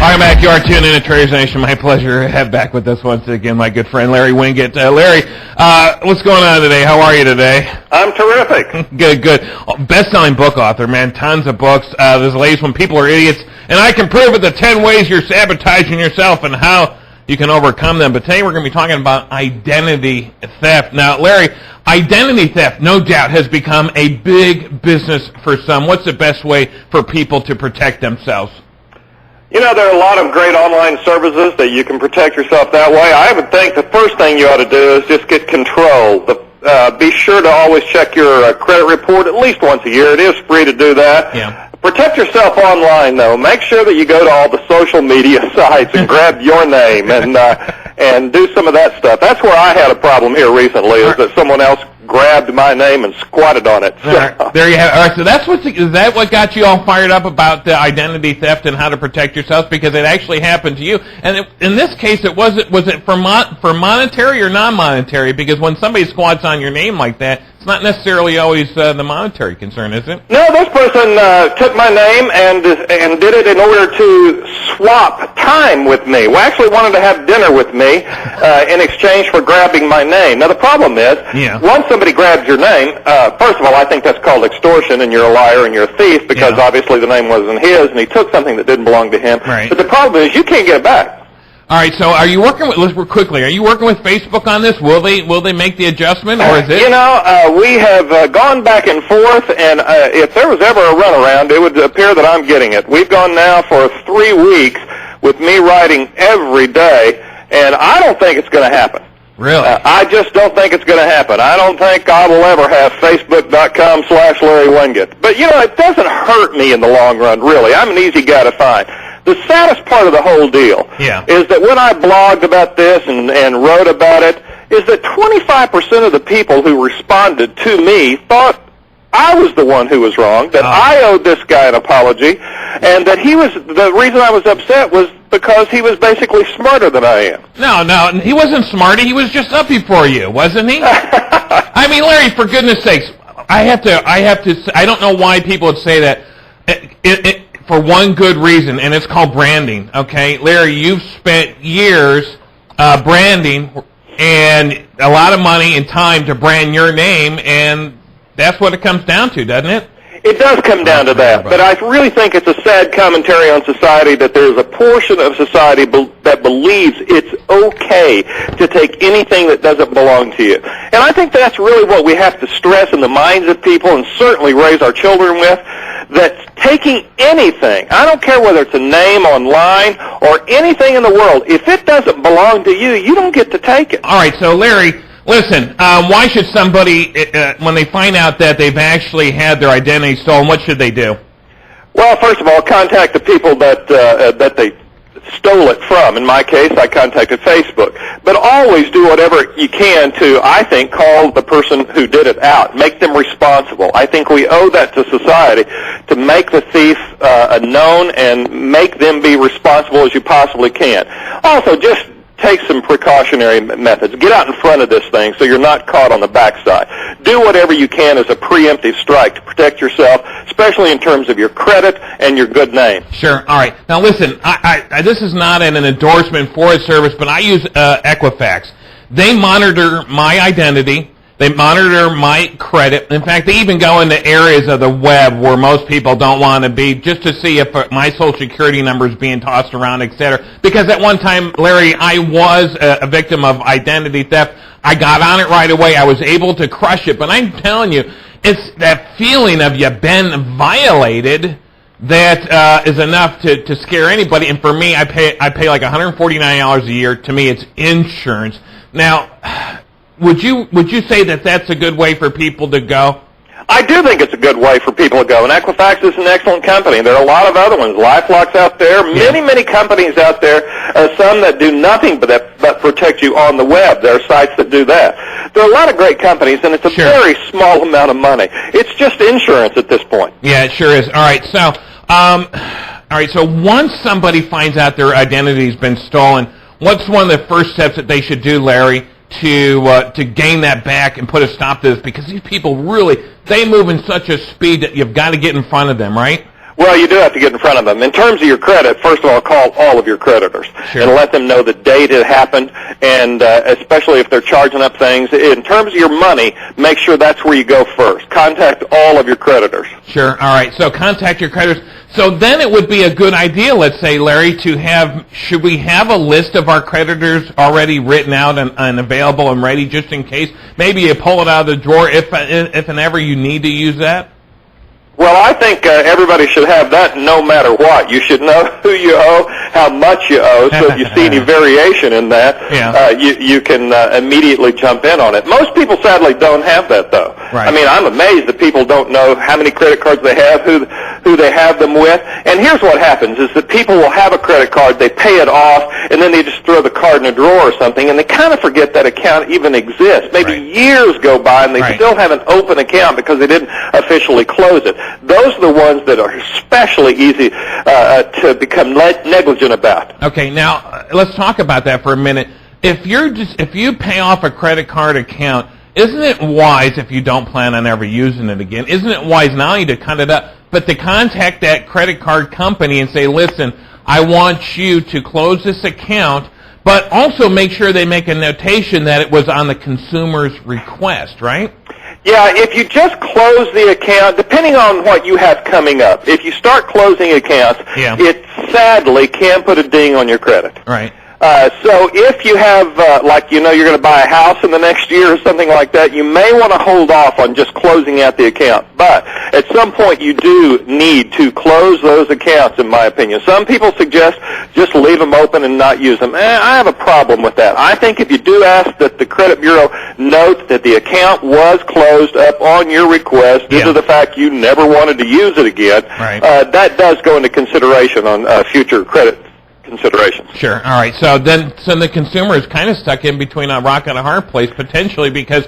Welcome back. You are tuned in to Traders Nation. My pleasure to have back with us once again my good friend Larry Winget. Larry, what's going on today? How are you today? I'm terrific. Good. Best-selling book author, man. Tons of books. There's the latest When People Are Idiots, and I Can Prove It, the 10 ways you're sabotaging yourself and how you can overcome them. But today we're going to be talking about identity theft. Now, Larry, identity theft, no doubt, has become a big business for some. What's the best way for people to protect themselves? You know, there are a lot of great online services that you can protect yourself that way. I would think the first thing you ought to do is just get control. Be sure to always check your credit report at least once a year. It is free to do that. Yeah. Protect yourself online, though. Make sure that you go to all the social media sites and grab your name and do some of that stuff. That's where I had a problem here recently, is that someone else grabbed my name and squatted on it. There you have it. All right, so is that what got you all fired up about the identity theft and how to protect yourself? Because it actually happened to you. And in this case, was it for monetary or non-monetary? Because when somebody squats on your name like that, it's not necessarily always the monetary concern, is it? No, this person took my name and did it in order to swap time with me. We actually wanted to have dinner with me in exchange for grabbing my name. Now, the problem is, once somebody grabs your name, first of all, I think that's called extortion, and you're a liar and you're a thief, because obviously the name wasn't his, and he took something that didn't belong to him. Right. But the problem is you can't get it back. All right, so are you working with? Let's work quickly. Are you working with Facebook on this? Will they make the adjustment, or is it? You know, we have gone back and forth, and if there was ever a runaround, it would appear that I'm getting it. We've gone now for 3 weeks with me writing every day, and I don't think it's going to happen. Really? I just don't think it's going to happen. I don't think I will ever have Facebook.com/Larry Winget. But, you know, it doesn't hurt me in the long run, really. I'm an easy guy to find. The saddest part of the whole deal is that when I blogged about this and wrote about it, is that 25% of the people who responded to me thought I was the one who was wrong, that I owed this guy an apology, and that the reason I was upset was because he was basically smarter than I am. No, he wasn't smarter. He was just up before you, wasn't he? I mean, Larry, for goodness sakes, I don't know why people would say that. For one good reason, and it's called branding, okay? Larry, you've spent years branding and a lot of money and time to brand your name, and that's what it comes down to, doesn't it? It does come down to that, but I really think it's a sad commentary on society that there's a portion of society that believes it's okay to take anything that doesn't belong to you. And I think that's really what we have to stress in the minds of people and certainly raise our children with, that taking anything, I don't care whether it's a name online or anything in the world, if it doesn't belong to you, you don't get to take it. All right, so Larry, listen, why should somebody, when they find out that they've actually had their identity stolen, what should they do? Well, first of all, contact the people that they stole it from. In my case, I contacted Facebook. But always do whatever you can to, I think, call the person who did it out. Make them responsible. I think we owe that to society to make the thief known and make them be responsible as you possibly can. Also, just take some precautionary methods. Get out in front of this thing so you're not caught on the backside. Do whatever you can as a preemptive strike to protect yourself, especially in terms of your credit and your good name. Sure. All right. Now, listen, I this is not an endorsement for a service, but I use Equifax. They monitor my identity. They monitor my credit. In fact, they even go into areas of the web where most people don't want to be, just to see if my Social Security number is being tossed around, etc. Because at one time, Larry, I was a victim of identity theft. I got on it right away. I was able to crush it. But I'm telling you, it's that feeling of you've been violated that is enough to scare anybody. And for me, I pay like $149 a year. To me, it's insurance. Now, would you say that that's a good way for people to go? I do think it's a good way for people to go, and Equifax is an excellent company. There are a lot of other ones. LifeLock's out there. Many companies out there. Some that do nothing but protect you on the web. There are sites that do that. There are a lot of great companies, and it's a very small amount of money. It's just insurance at this point. Yeah, it sure is. All right, so once somebody finds out their identity's been stolen, what's one of the first steps that they should do, Larry, to gain that back and put a stop to this? Because these people really, they move in such a speed that you've got to get in front of them, right? Well, you do have to get in front of them. In terms of your credit, first of all, call all of your creditors Sure. and let them know the date it happened, and especially if they're charging up things. In terms of your money, make sure that's where you go first. Contact all of your creditors. Sure. All right. So contact your creditors. So then it would be a good idea, let's say, Larry, to have, should we have a list of our creditors already written out and available and ready just in case? Maybe you pull it out of the drawer if and ever you need to use that? Well, I think everybody should have that no matter what. You should know who you owe, how much you owe, so if you see any variation in that, you can immediately jump in on it. Most people, sadly, don't have that, though. Right. I mean, I'm amazed that people don't know how many credit cards they have, who they have them with. And here's what happens, is that people will have a credit card, they pay it off, and then they just throw the card in a drawer or something, and they kind of forget that account even exists. Maybe years go by, and they still have an open account because they didn't officially close it. Those are the ones that are especially easy to become negligent about. Okay, now let's talk about that for a minute. If you pay off a credit card account, isn't it wise, if you don't plan on ever using it again, isn't it wise not only to cut it up, but to contact that credit card company and say, listen, I want you to close this account, but also make sure they make a notation that it was on the consumer's request, right? Yeah, if you just close the account, depending on what you have coming up, if you start closing accounts, it sadly can put a ding on your credit. Right. So if you have, you're going to buy a house in the next year or something like that, you may want to hold off on just closing out the account. But at some point, you do need to close those accounts, in my opinion. Some people suggest just leave them open and not use them. I have a problem with that. I think if you do ask that the credit bureau note that the account was closed up on your request due to the fact you never wanted to use it again, that does go into consideration on future credit considerations. Sure. All right. So the consumer is kind of stuck in between a rock and a hard place potentially because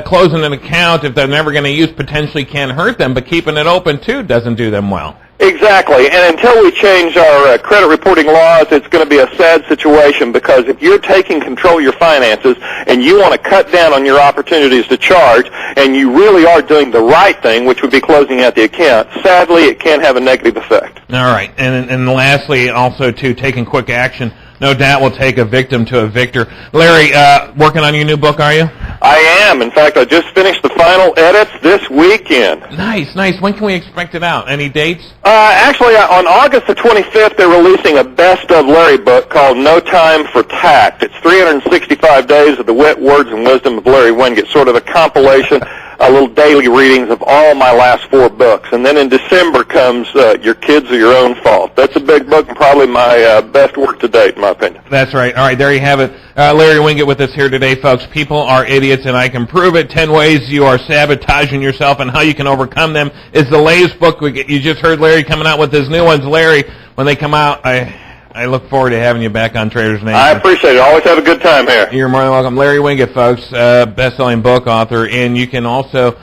closing an account, if they're never going to use, potentially can hurt them, but keeping it open too doesn't do them well. Exactly, and until we change our credit reporting laws, it's going to be a sad situation because if you're taking control of your finances and you want to cut down on your opportunities to charge and you really are doing the right thing, which would be closing out the account, sadly it can have a negative effect. All right, and lastly, also too, taking quick action, no doubt will take a victim to a victor. Larry, working on your new book, are you? I am. In fact, I just finished the final edits this weekend. Nice, nice. When can we expect it out? Any dates? Actually, on August the 25th, they're releasing a Best of Larry book called No Time for Tact. It's 365 days of the wit, words, and wisdom of Larry Winget, sort of a compilation, little daily readings of all my last 4 books. And then in December comes Your Kids Are Your Own Fault. That's a big book and probably my best work to date, in my opinion. That's right. All right, there you have it. Larry Winget with us here today, folks. People are idiots, and I can prove it. 10 ways you are sabotaging yourself and how you can overcome them is the latest book. You just heard Larry coming out with his new ones. Larry, when they come out, I look forward to having you back on Traders Nation. I appreciate it. Always have a good time here. You're more than welcome. Larry Winget, folks, best-selling book author, and you can also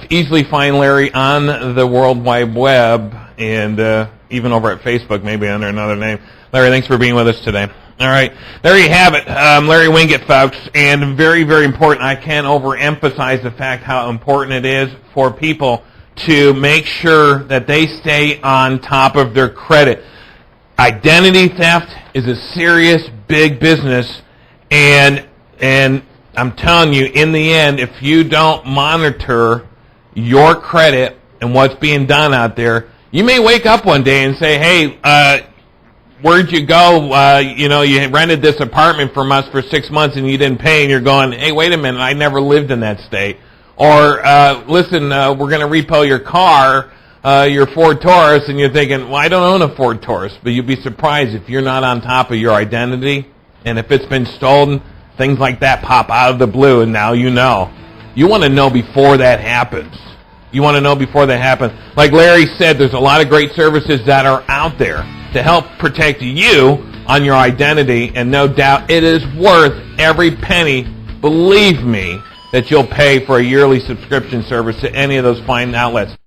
easily find Larry on the World Wide Web and even over at Facebook, maybe under another name. Larry, thanks for being with us today. All right, there you have it, Larry Winget, folks, and very, very important. I can't overemphasize the fact how important it is for people to make sure that they stay on top of their credit. Identity theft is a serious, big business, and I'm telling you, in the end, if you don't monitor your credit and what's being done out there, you may wake up one day and say, hey, where'd you go? You rented this apartment from us for 6 months and you didn't pay, and you're going, hey, wait a minute, I never lived in that state. Or, listen, we're going to repo your car, your Ford Taurus, and you're thinking, well, I don't own a Ford Taurus. But you'd be surprised if you're not on top of your identity, and if it's been stolen, things like that pop out of the blue, and now you know. You want to know before that happens. You want to know before that happens. Like Larry said, there's a lot of great services that are out there to help protect you on your identity, and no doubt it is worth every penny, believe me, that you'll pay for a yearly subscription service to any of those fine outlets.